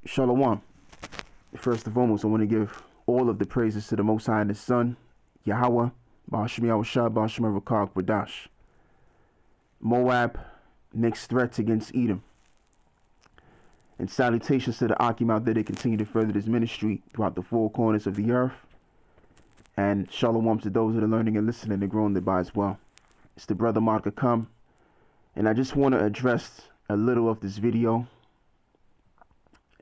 Shalom. First and foremost, I want to give all of the praises to the Most High and His Son, Yahweh, Ba'ashim Yahushua, Ba'ashim Rakak, Wadash. Moab makes threats against Edom. And salutations to the Akim out there that continue to further this ministry throughout the four corners of the earth. And shalom to those that are learning and listening and growing thereby as well. It's the brother Marka Come. And I just want to address a little of this video.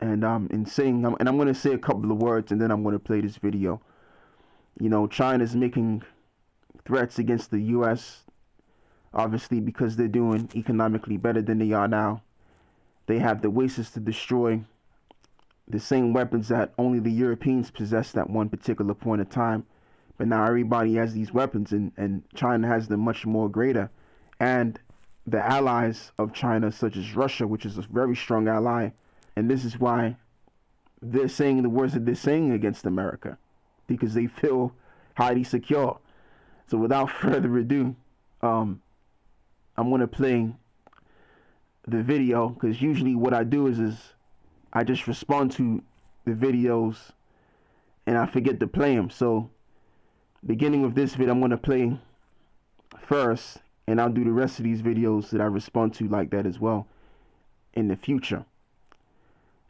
And I'm going to say a couple of words and then I'm going to play this video. You know, China's making threats against the U.S. obviously because they're doing economically better than they are now. They have the ways to destroy the same weapons that only the Europeans possessed at one particular point of time. But now everybody has these weapons and China has them much more greater. And the allies of China, such as Russia, which is a very strong ally, and this is why they're saying the words that they're saying against America, because they feel highly secure. So without further ado, I'm going to play the video, because usually what I do is I just respond to the videos and I forget to play them. So beginning with this video, I'm going to play first, and I'll do the rest of these videos that I respond to like that as well in the future.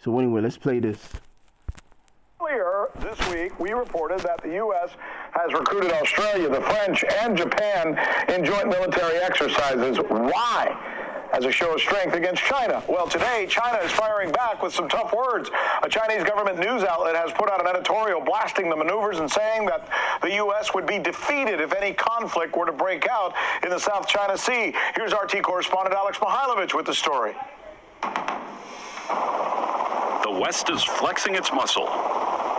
So anyway, let's play this. Earlier this week, we reported that the U.S. has recruited Australia, the French, and Japan in joint military exercises. Why? As a show of strength against China. Well, today, China is firing back with some tough words. A Chinese government news outlet has put out an editorial blasting the maneuvers and saying that the U.S. would be defeated if any conflict were to break out in the South China Sea. Here's RT correspondent Alex Mihailovich with the story. The West is flexing its muscle,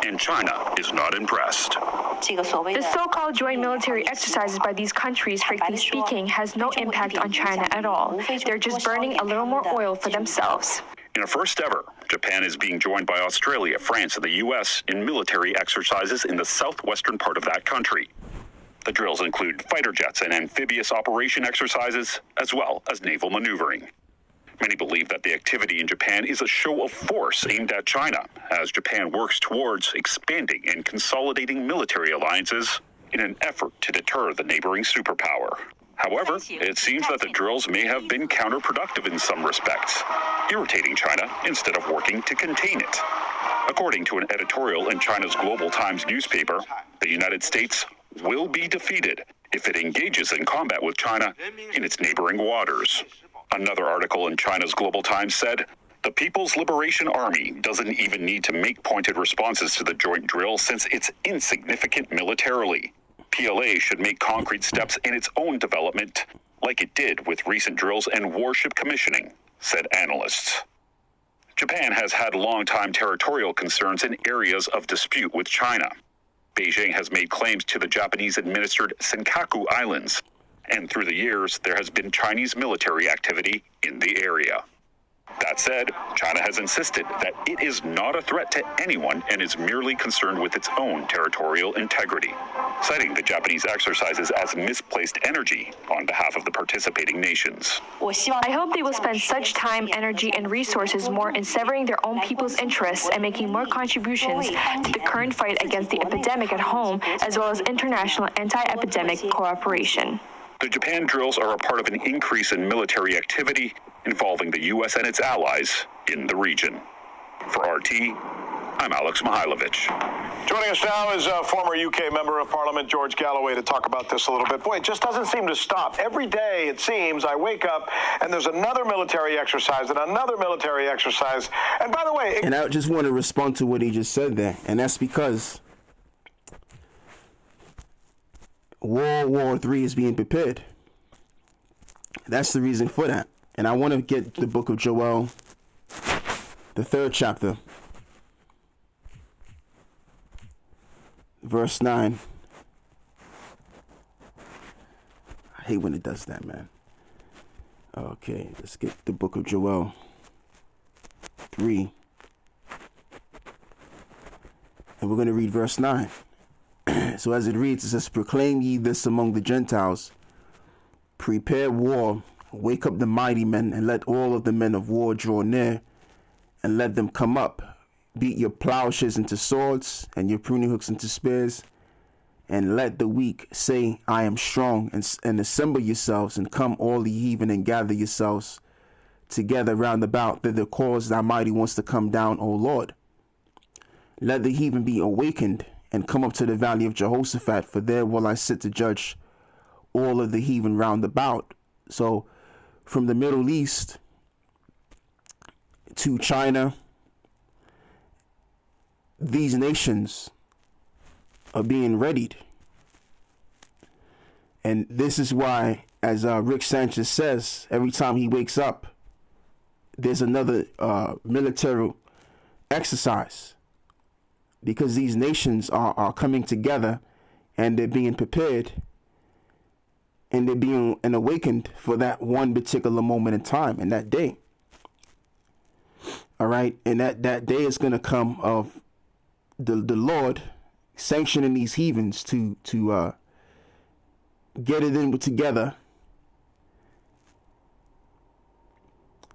and China is not impressed. The so-called joint military exercises by these countries, strictly speaking, has no impact on China at all. They're just burning a little more oil for themselves. In a first ever, Japan is being joined by Australia, France, and the U.S. in military exercises in the southwestern part of that country. The drills include fighter jets and amphibious operation exercises, as well as naval maneuvering. Many believe that the activity in Japan is a show of force aimed at China, as Japan works towards expanding and consolidating military alliances in an effort to deter the neighboring superpower. However, it seems that the drills may have been counterproductive in some respects, irritating China instead of working to contain it. According to an editorial in China's Global Times newspaper, the United States will be defeated if it engages in combat with China in its neighboring waters. Another article in China's Global Times said, the People's Liberation Army doesn't even need to make pointed responses to the joint drill since it's insignificant militarily. PLA should make concrete steps in its own development, like it did with recent drills and warship commissioning, said analysts. Japan has had long-time territorial concerns in areas of dispute with China. Beijing has made claims to the Japanese-administered Senkaku Islands, and through the years, there has been Chinese military activity in the area. That said, China has insisted that it is not a threat to anyone and is merely concerned with its own territorial integrity, citing the Japanese exercises as misplaced energy on behalf of the participating nations. I hope they will spend such time, energy, and resources more in severing their own people's interests and making more contributions to the current fight against the epidemic at home, as well as international anti-epidemic cooperation. The Japan drills are a part of an increase in military activity involving the U.S. and its allies in the region. For RT, I'm Alex Mihailovich. Joining us now is former UK Member of Parliament George Galloway to talk about this a little bit. Boy, it just doesn't seem to stop. Every day, it seems, I wake up and there's another military exercise and another military exercise. And by the way... And I just want to respond to what he just said there. And that's because World War III is being prepared. That's the reason for that. And I want to get the book of Joel, the 3rd chapter, verse 9. I hate when it does that, man. Okay, let's get the book of Joel 3. And we're going to read verse 9. So as it reads, it says, proclaim ye this among the Gentiles. Prepare war, wake up the mighty men, and let all of the men of war draw near, and let them come up. beat your plowshares into swords and your pruning hooks into spears, and let the weak say, I am strong, and assemble yourselves, and come all the heathen, and gather yourselves together round about, that the cause thy mighty wants to come down, O Lord. Let the heathen be awakened, and come up to the valley of Jehoshaphat, for there will I sit to judge all of the heathen round about. So from the Middle East to China, these nations are being readied. And this is why, as Rick Sanchez says, every time he wakes up, there's another military exercise, because these nations are coming together, and they're being prepared, and they're being awakened for that one particular moment in time, and that day. All right. And that day is going to come of the Lord sanctioning these heathens to get it in together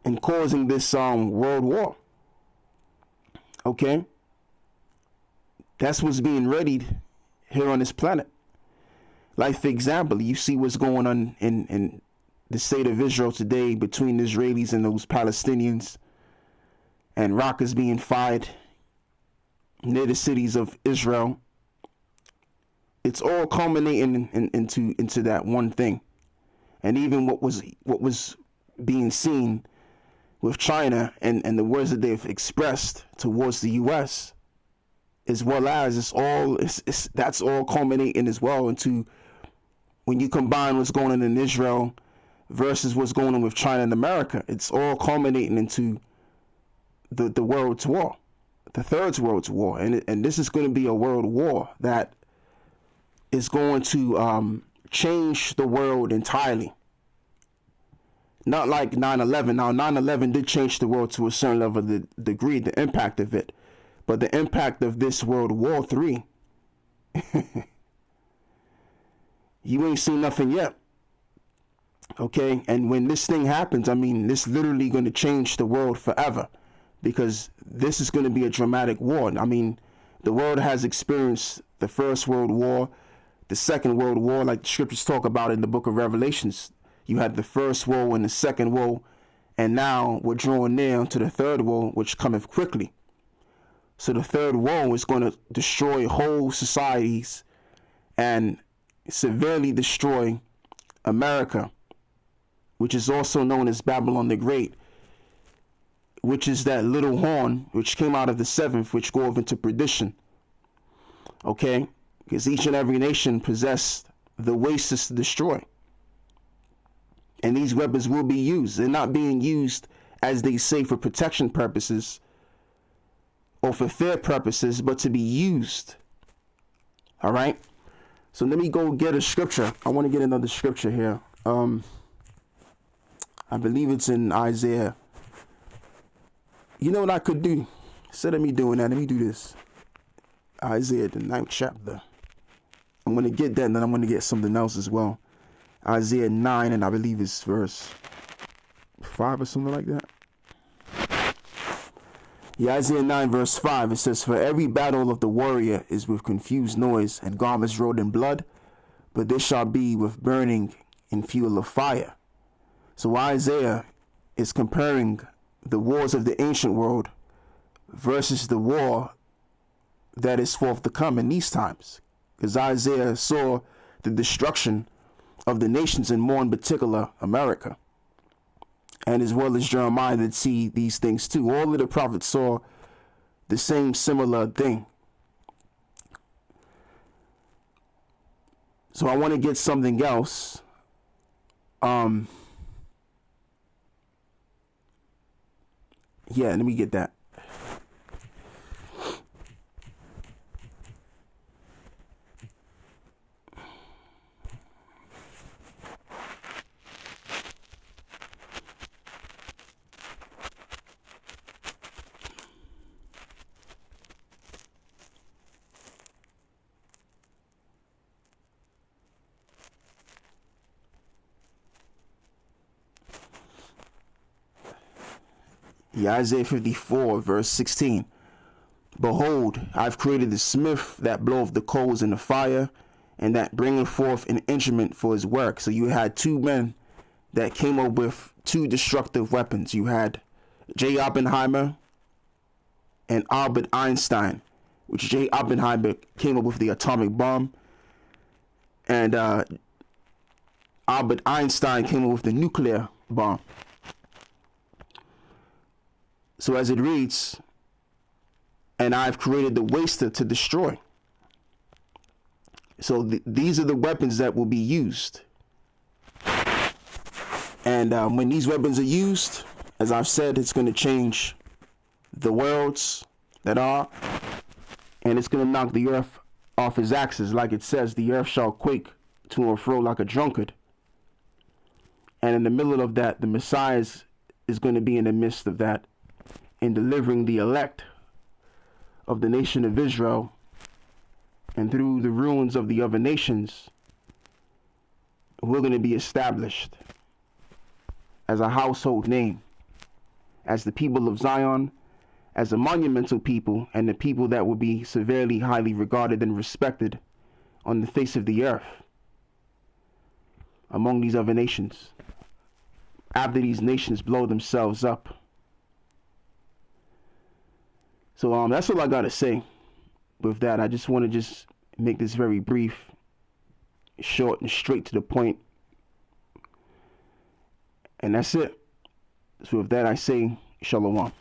and causing this world war. Okay, that's what's being readied here on this planet. Like, for example, you see what's going on in the state of Israel today between the Israelis and those Palestinians, and rockets being fired near the cities of Israel. It's all culminating into that one thing. And even what was being seen with China and the words that they've expressed towards the U.S., as well as that's all culminating as well into, when you combine what's going on in Israel versus what's going on with China and America, it's all culminating into the world's war, the third world's war. And this is going to be a world war that is going to change the world entirely. Not like 9/11. Now, 9/11 did change the world to a certain level of the degree, the impact of it. But the impact of this World War III, you ain't seen nothing yet. Okay? And when this thing happens, I mean, this literally going to change the world forever, because this is going to be a dramatic war. I mean, the world has experienced the First World War, the Second World War, like the scriptures talk about in the book of Revelations. You had the First Woe and the Second Woe, and now we're drawing near to the third woe, which cometh quickly. So the third woe is going to destroy whole societies and severely destroy America, which is also known as Babylon the Great, which is that little horn which came out of the seventh, which goeth into perdition. Okay? Because each and every nation possessed the wastes to destroy. And these weapons will be used. They're not being used, as they say, for protection purposes or for fair purposes, but to be used. All right? So let me go get a scripture. I want to get another scripture here. I believe it's in Isaiah. You know what I could do? Instead of me doing that, let me do this. Isaiah, the 9th chapter. I'm going to get that, and then I'm going to get something else as well. Isaiah 9, and I believe it's verse 5 or something like that. Yeah, Isaiah 9, verse 5, it says, For every battle of the warrior is with confused noise and garments rolled in blood, but this shall be with burning and fuel of fire. So Isaiah is comparing the wars of the ancient world versus the war that is forth to come in these times. Because Isaiah saw the destruction of the nations, and more in particular America, and as well as Jeremiah that see these things too. All of the prophets saw the same similar thing. So I want to get something else. Yeah, let me get that. Yeah, Isaiah 54, verse 16. Behold, I've created the smith that bloweth the coals in the fire, and that bringeth forth an instrument for his work. So you had two men that came up with two destructive weapons. You had J. Oppenheimer and Albert Einstein, which J. Oppenheimer came up with the atomic bomb, and Albert Einstein came up with the nuclear bomb. So as it reads, and I've created the waster to destroy. So these are the weapons that will be used. And when these weapons are used, as I've said, it's going to change the worlds that are, and it's going to knock the earth off its axis. Like it says, the earth shall quake to and fro like a drunkard. And in the middle of that, the Messiah is going to be in the midst of that, in delivering the elect of the nation of Israel, and through the ruins of the other nations, we're going to be established as a household name, as the people of Zion, as a monumental people, and the people that will be severely highly regarded and respected on the face of the earth among these other nations, after these nations blow themselves up. So that's all I gotta say with that. I just want to just make this very brief, short, and straight to the point. And that's it. So with that, I say shalom.